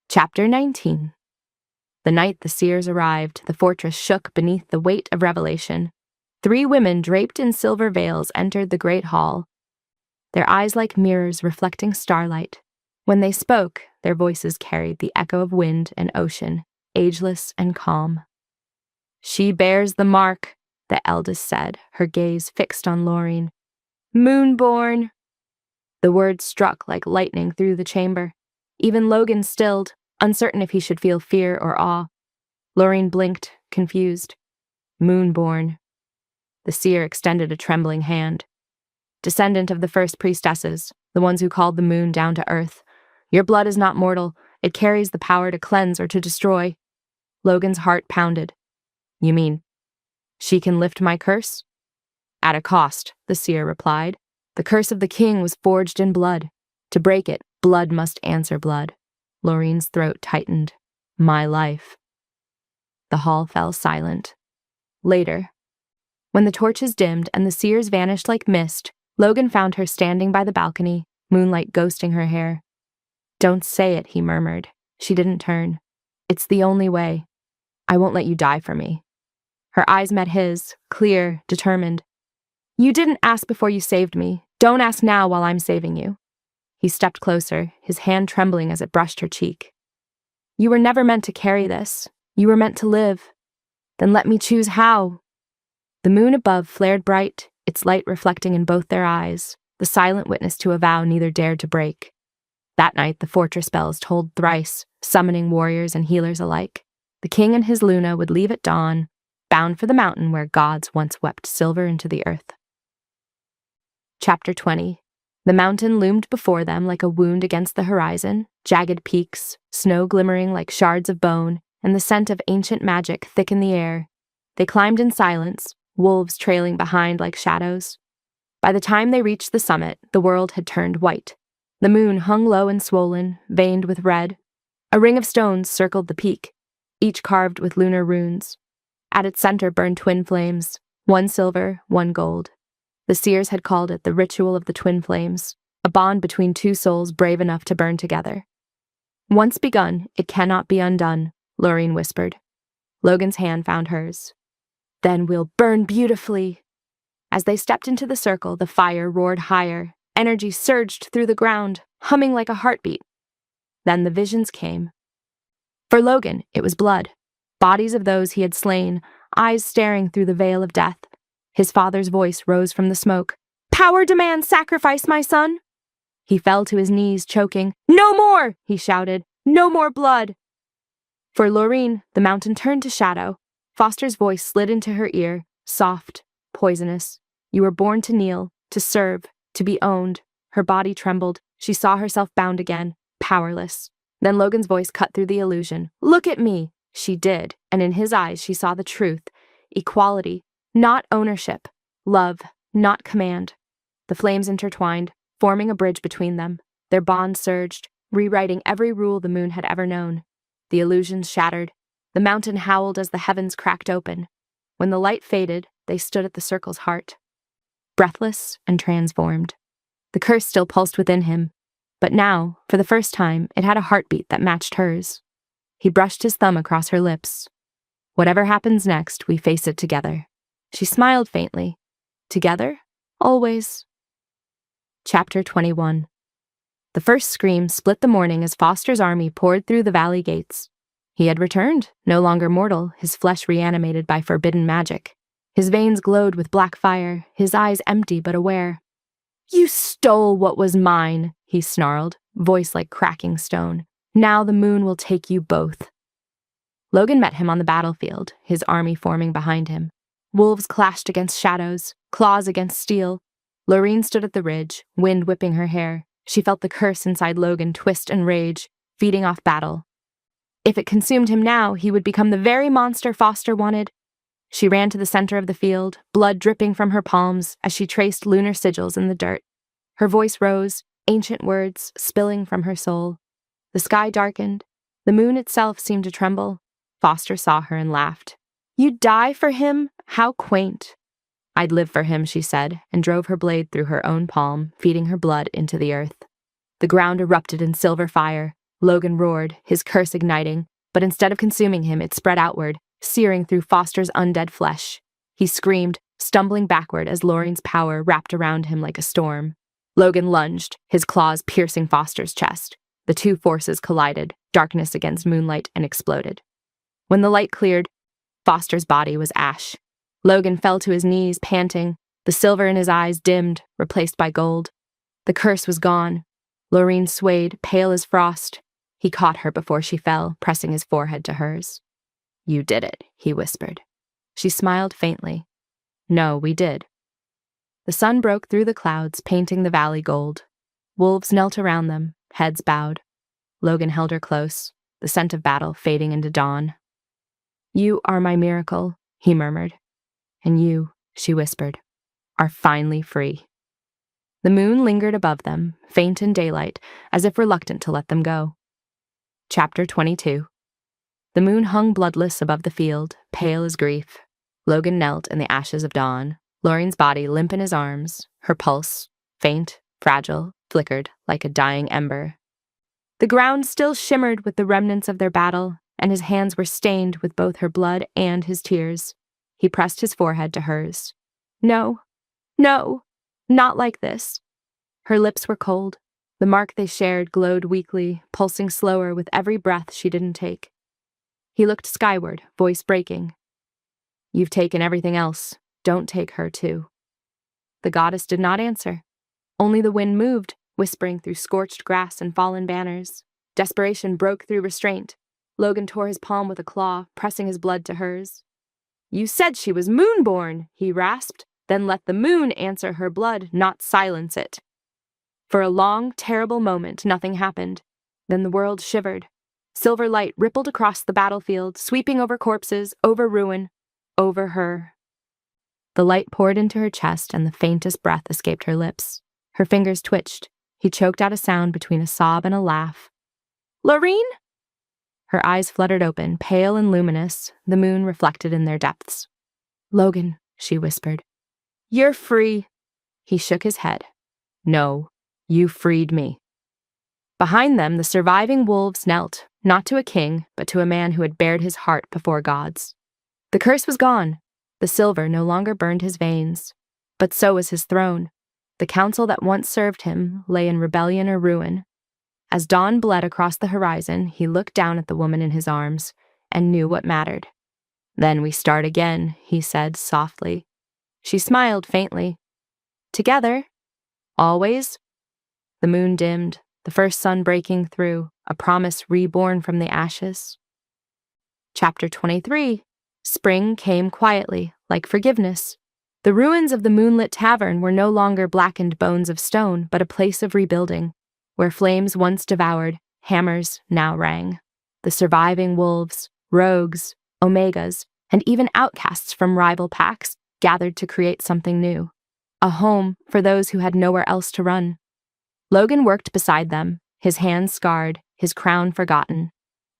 Chapter 19. The night the seers arrived, the fortress shook beneath the weight of revelation. 3 women draped in silver veils entered the great hall, their eyes like mirrors reflecting starlight. When they spoke, their voices carried the echo of wind and ocean, ageless and calm. "She bears the mark," the eldest said, her gaze fixed on Loreen. "Moonborn." The words struck like lightning through the chamber. Even Logan stilled, uncertain if he should feel fear or awe. Loreen blinked, confused. "Moonborn." The seer extended a trembling hand. "Descendant of the first priestesses, the ones who called the moon down to earth. Your blood is not mortal. It carries the power to cleanse or to destroy." Logan's heart pounded. "You mean?" She can lift my curse? At a cost, the seer replied. The curse of the king was forged in blood. To break it, blood must answer blood. Loreen's throat tightened. My life. The hall fell silent. Later, when the torches dimmed and the seers vanished like mist, Logan found her standing by the balcony, moonlight ghosting her hair. Don't say it, he murmured. She didn't turn. It's the only way. I won't let you die for me. Her eyes met his, clear, determined. You didn't ask before you saved me. Don't ask now while I'm saving you. He stepped closer, his hand trembling as it brushed her cheek. You were never meant to carry this. You were meant to live. Then let me choose how. The moon above flared bright, its light reflecting in both their eyes, the silent witness to a vow neither dared to break. That night the fortress bells tolled thrice, summoning warriors and healers alike. The king and his Luna would leave at dawn, bound for the mountain where gods once wept silver into the earth. Chapter 20. The mountain loomed before them like a wound against the horizon, jagged peaks, snow glimmering like shards of bone, and the scent of ancient magic thick in the air. They climbed in silence, wolves trailing behind like shadows. By the time they reached the summit, the world had turned white. The moon hung low and swollen, veined with red. A ring of stones circled the peak, each carved with lunar runes. At its center burned twin flames, one silver, one gold. The seers had called it the ritual of the twin flames, a bond between two souls brave enough to burn together. Once begun, it cannot be undone, Loreen whispered. Logan's hand found hers. Then we'll burn beautifully. As they stepped into the circle, the fire roared higher. Energy surged through the ground, humming like a heartbeat. Then the visions came. For Logan, it was blood. Bodies of those he had slain, eyes staring through the veil of death. His father's voice rose from the smoke. Power demands sacrifice, my son! He fell to his knees, choking. No more, he shouted. No more blood! For Loreen, the mountain turned to shadow. Foster's voice slid into her ear, soft, poisonous. You were born to kneel, to serve, to be owned. Her body trembled. She saw herself bound again, powerless. Then Logan's voice cut through the illusion. Look at me! She did, and in his eyes she saw the truth. Equality, not ownership. Love, not command. The flames intertwined, forming a bridge between them. Their bond surged, rewriting every rule the moon had ever known. The illusions shattered. The mountain howled as the heavens cracked open. When the light faded, they stood at the circle's heart, breathless and transformed. The curse still pulsed within him, but now, for the first time, it had a heartbeat that matched hers. He brushed his thumb across her lips. Whatever happens next, we face it together. She smiled faintly. Together? Always. Chapter 21. The first scream split the morning as Foster's army poured through the valley gates. He had returned, no longer mortal, his flesh reanimated by forbidden magic. His veins glowed with black fire, his eyes empty but aware. You stole what was mine, he snarled, voice like cracking stone. Now the moon will take you both. Logan met him on the battlefield, his army forming behind him. Wolves clashed against shadows, claws against steel. Loreen stood at the ridge, wind whipping her hair. She felt the curse inside Logan twist and rage, feeding off battle. If it consumed him now, he would become the very monster Foster wanted. She ran to the center of the field, blood dripping from her palms as she traced lunar sigils in the dirt. Her voice rose, ancient words spilling from her soul. The sky darkened. The moon itself seemed to tremble. Foster saw her and laughed. You'd die for him? How quaint. I'd live for him, she said, and drove her blade through her own palm, feeding her blood into the earth. The ground erupted in silver fire. Logan roared, his curse igniting, but instead of consuming him, it spread outward, searing through Foster's undead flesh. He screamed, stumbling backward as Loreen's power wrapped around him like a storm. Logan lunged, his claws piercing Foster's chest. The two forces collided, darkness against moonlight, and exploded. When the light cleared, Foster's body was ash. Logan fell to his knees, panting. The silver in his eyes dimmed, replaced by gold. The curse was gone. Loreen swayed, pale as frost. He caught her before she fell, pressing his forehead to hers. You did it, he whispered. She smiled faintly. No, we did. The sun broke through the clouds, painting the valley gold. Wolves knelt around them, heads bowed. Logan held her close, the scent of battle fading into dawn. You are my miracle, he murmured. And you," she whispered, "are finally free." The moon lingered above them, faint in daylight, as if reluctant to let them go. Chapter 22. The moon hung bloodless above the field, pale as grief. Logan knelt in the ashes of dawn, Lorraine's body limp in his arms, her pulse, faint, fragile, flickered like a dying ember. The ground still shimmered with the remnants of their battle, and his hands were stained with both her blood and his tears. He pressed his forehead to hers. "No, no, not like this." Her lips were cold. The mark they shared glowed weakly, pulsing slower with every breath she didn't take. He looked skyward, voice breaking. "You've taken everything else. Don't take her too." The goddess did not answer. Only the wind moved, whispering through scorched grass and fallen banners. Desperation broke through restraint. Logan tore his palm with a claw, pressing his blood to hers. "You said she was moonborn," he rasped. "Then let the moon answer her blood, not silence it." For a long, terrible moment, nothing happened. Then the world shivered. Silver light rippled across the battlefield, sweeping over corpses, over ruin, over her. The light poured into her chest, and the faintest breath escaped her lips. Her fingers twitched. He choked out a sound between a sob and a laugh. "Lorraine?" Her eyes fluttered open, pale and luminous, the moon reflected in their depths. "Logan," she whispered. "You're free." He shook his head. "No, you freed me." Behind them, the surviving wolves knelt, not to a king, but to a man who had bared his heart before gods. The curse was gone. The silver no longer burned his veins. But so was his throne. The council that once served him lay in rebellion or ruin. As dawn bled across the horizon, he looked down at the woman in his arms and knew what mattered. "Then we start again," he said softly. She smiled faintly. "Together? Always?" The moon dimmed, the first sun breaking through, a promise reborn from the ashes. Chapter 23. Spring came quietly, like forgiveness. The ruins of the Moonlit Tavern were no longer blackened bones of stone, but a place of rebuilding. Where flames once devoured, hammers now rang. The surviving wolves, rogues, omegas, and even outcasts from rival packs gathered to create something new. A home for those who had nowhere else to run. Logan worked beside them, his hands scarred, his crown forgotten.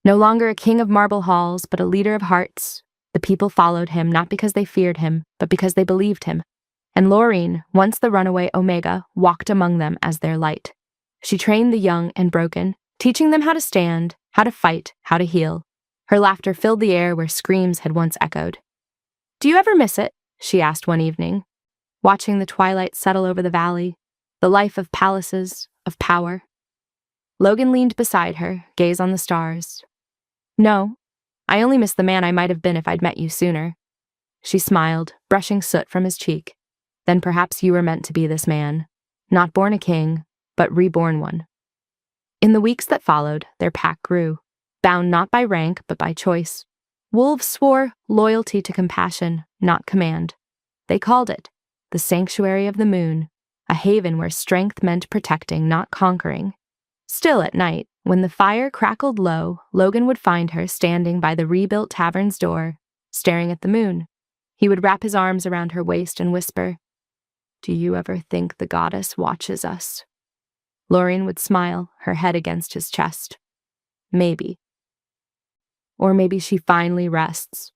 No longer a king of marble halls, but a leader of hearts. The people followed him not because they feared him, but because they believed him. And Lorraine, once the runaway Omega, walked among them as their light. She trained the young and broken, teaching them how to stand, how to fight, how to heal. Her laughter filled the air where screams had once echoed. "Do you ever miss it?" she asked one evening, watching the twilight settle over the valley, the life of palaces, of power. Logan leaned beside her, gaze on the stars. "No, I only miss the man I might have been if I'd met you sooner." She smiled, brushing soot from his cheek. "Then perhaps you were meant to be this man, not born a king, but reborn one." In the weeks that followed, their pack grew, bound not by rank but by choice. Wolves swore loyalty to compassion, not command. They called it the Sanctuary of the Moon, a haven where strength meant protecting, not conquering. Still at night, when the fire crackled low, Logan would find her standing by the rebuilt tavern's door, staring at the moon. He would wrap his arms around her waist and whisper, "Do you ever think the goddess watches us?" Lorraine would smile, her head against his chest. "Maybe." Or maybe she finally rests.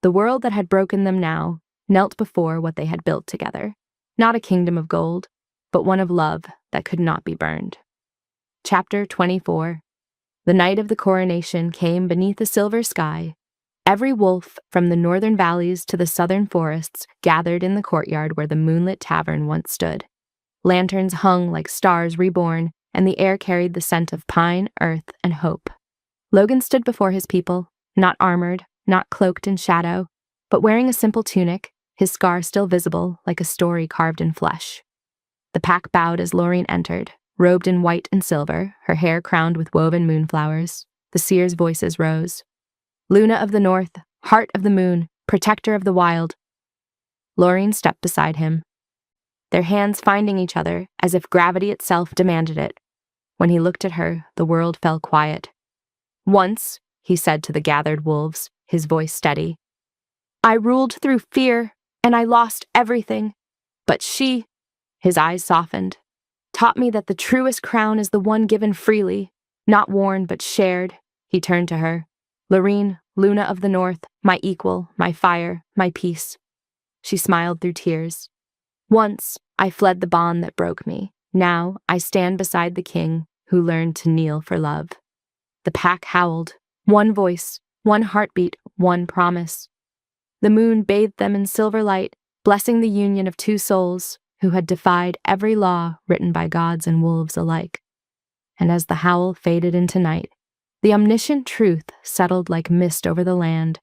The world that had broken them now knelt before what they had built together. Not a kingdom of gold, but one of love that could not be burned. Chapter 24. The night of the coronation came beneath a silver sky. Every wolf, from the northern valleys to the southern forests, gathered in the courtyard where the Moonlit Tavern once stood. Lanterns hung like stars reborn, and the air carried the scent of pine, earth, and hope. Logan stood before his people, not armored, not cloaked in shadow, but wearing a simple tunic, his scar still visible like a story carved in flesh. The pack bowed as Lorraine entered, robed in white and silver, her hair crowned with woven moonflowers. The seers' voices rose. "Luna of the North, heart of the moon, protector of the wild." Lorraine stepped beside him, their hands finding each other as if gravity itself demanded it. When he looked at her, the world fell quiet. "Once," he said to the gathered wolves, his voice steady, "I ruled through fear, and I lost everything. But she," his eyes softened, "taught me that the truest crown is the one given freely, not worn but shared." He turned to her. "Loreen, Luna of the North, my equal, my fire, my peace." She smiled through tears. "Once, I fled the bond that broke me. Now, I stand beside the king who learned to kneel for love." The pack howled. One voice, one heartbeat, one promise. The moon bathed them in silver light, blessing the union of two souls who had defied every law written by gods and wolves alike. And as the howl faded into night, the omniscient truth settled like mist over the land.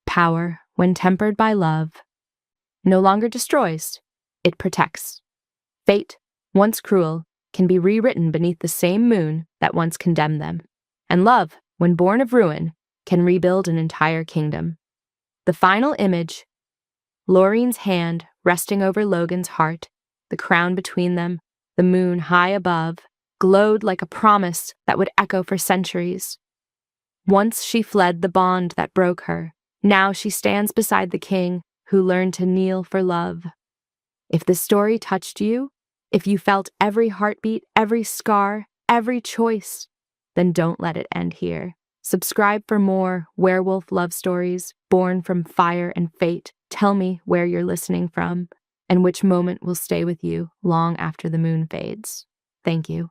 Power, when tempered by love, no longer destroys, it protects. Fate, once cruel, can be rewritten beneath the same moon that once condemned them. And love, when born of ruin, can rebuild an entire kingdom. The final image, Loreen's hand resting over Logan's heart, the crown between them, the moon high above, glowed like a promise that would echo for centuries. Once she fled the bond that broke her. Now she stands beside the king who learned to kneel for love. If this story touched you, if you felt every heartbeat, every scar, every choice, then don't let it end here. Subscribe for more werewolf love stories born from fire and fate. Tell me where you're listening from and which moment will stay with you long after the moon fades. Thank you.